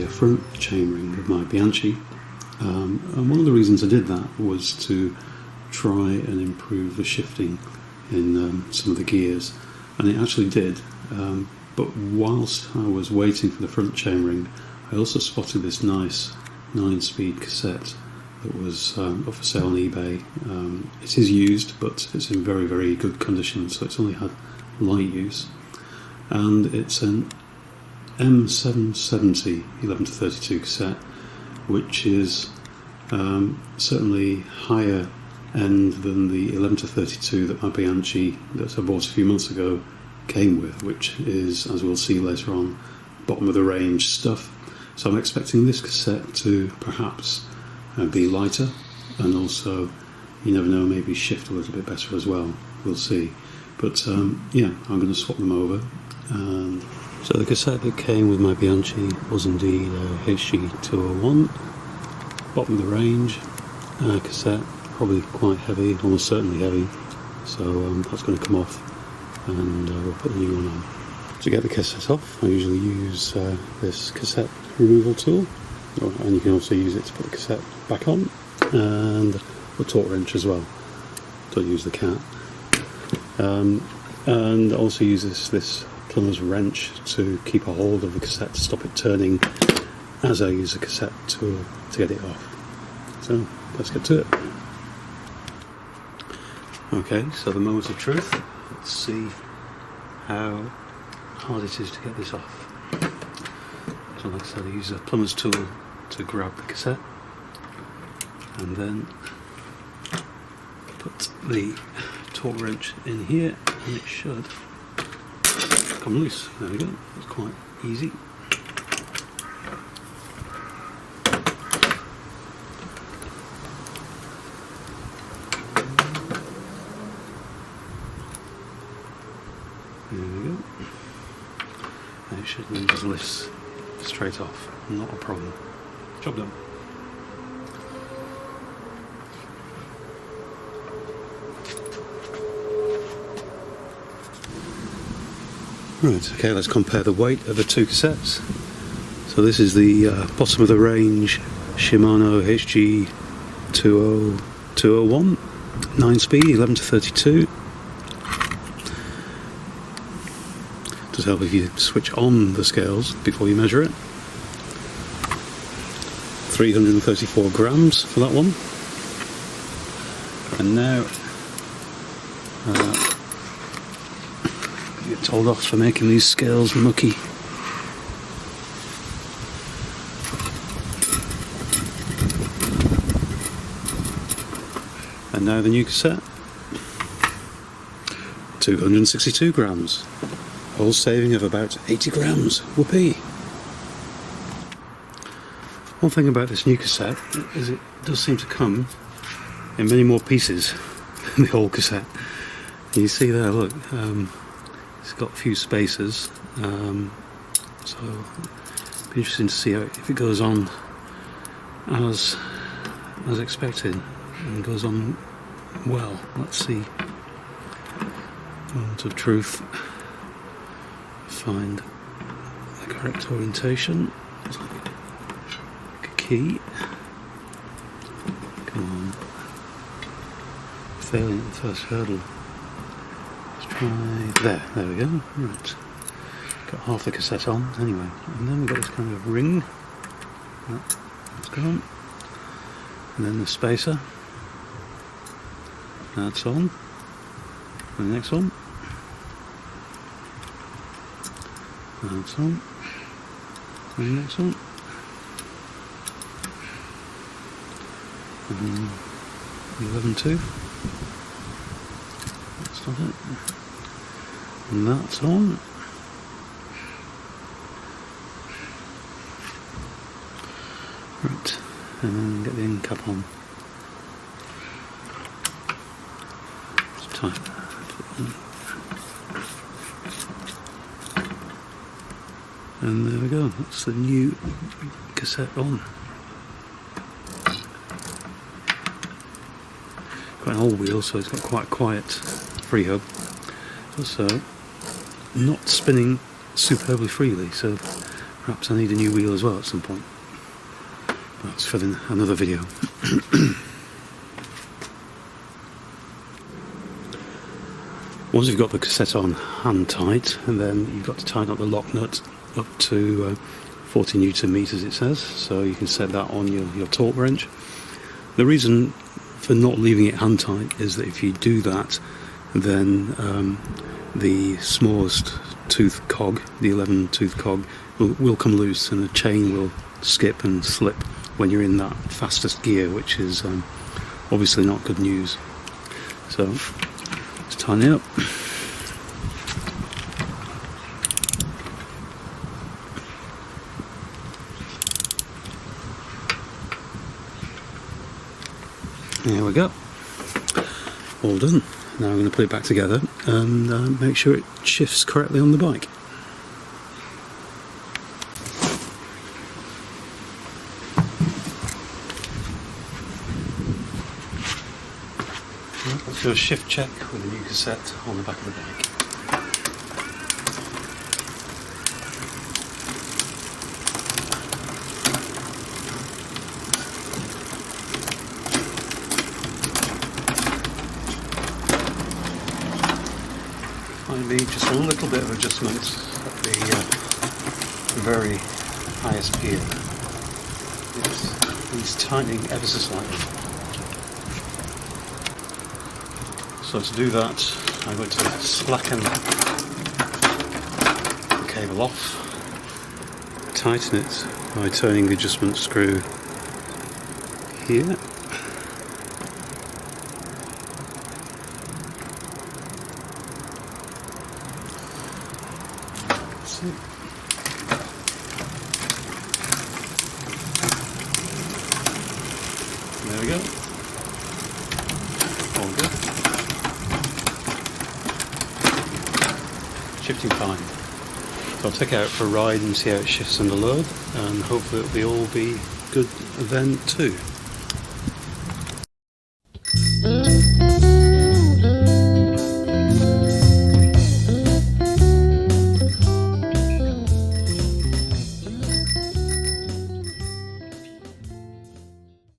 the front chainring of my Bianchi, and one of the reasons I did that was to try and improve the shifting in some of the gears, and it actually did. But whilst I was waiting for the front chainring, I also spotted this nice 9-speed cassette that was up for sale on eBay. It is used, but it's in very, very good condition, so it's only had light use. And it's an M770 11-32 cassette, which is certainly higher end than the 11-32 that my Bianchi that I bought a few months ago came with, which is, as we'll see later on, bottom of the range stuff. So I'm expecting this cassette to perhaps be lighter, and also, you never know, maybe shift a little bit better as well. We'll see. But yeah, I'm going to swap them over. So the cassette that came with my Bianchi was indeed a HG201, bottom of the range cassette, probably quite heavy, almost certainly heavy. So that's going to come off, and we'll put the new one on. To get the cassette off, I usually use this cassette removal tool, and you can also use it to put the cassette back on, and a torque wrench as well. Don't use the cat. And also use this plumber's wrench to keep a hold of the cassette to stop it turning as I use the cassette tool to get it off. So let's get to it. Okay, so the moment of truth. Let's see how hard it is to get this off. So like I said, I use a plumber's tool to grab the cassette, and then put the torque wrench in here, and it should come loose. There we go, it's quite easy. There we go. And it should then just lift straight off, not a problem. Job done. Right, okay, let's compare the weight of the two cassettes. So this is the bottom of the range Shimano HG 201, 9-speed, 11-32. Does help if you switch on the scales before you measure it. 334 grams for that one. And now you get told off for making these scales mucky. And now the new cassette. 262 grams. Whole saving of about 80 grams. Whoopee! One thing about this new cassette is it does seem to come in many more pieces than the old cassette. And you see there, look, it's got a few spacers, so it'll be interesting to see how if it goes on as expected and goes on well. Let's see. Moment of truth. Find the correct orientation. Key. Come on. Failing at the first hurdle. Let's try there. There we go. Right. Got half the cassette on anyway. And then we've got this kind of ring. That's gone. And then the spacer. That's on. And the next one. That's on. And the next one. And 11-2. That's not it. And that's on. Right. And then get the end cap on. Just tight that. And there we go, that's the new cassette on. Quite an old wheel, so it's got quite a quiet free hub. Also, not spinning superbly freely, so Perhaps I need a new wheel as well at some point. That's for another video. Once you've got the cassette on hand tight, and then you've got to tighten up the lock nut up to 40 Newton meters, it says, so you can set that on your torque wrench. The reason for not leaving it hand tight is that if you do that, then the smallest tooth cog, the 11 tooth cog, will come loose, and the chain will skip and slip when you're in that fastest gear, which is obviously not good news. So let's tighten it up. There we go, all done. Now I'm going to put it back together and make sure it shifts correctly on the bike. Let's do a shift check with a new cassette on the back of the bike. Finally, just a little bit of adjustment at the very highest gear. He's tightening ever so slightly. So to do that, I'm going to slacken the cable off, tighten it by turning the adjustment screw here. There we go. All good. Shifting fine. So I'll take it out for a ride and see how it shifts under load, and hopefully it'll all be good then too.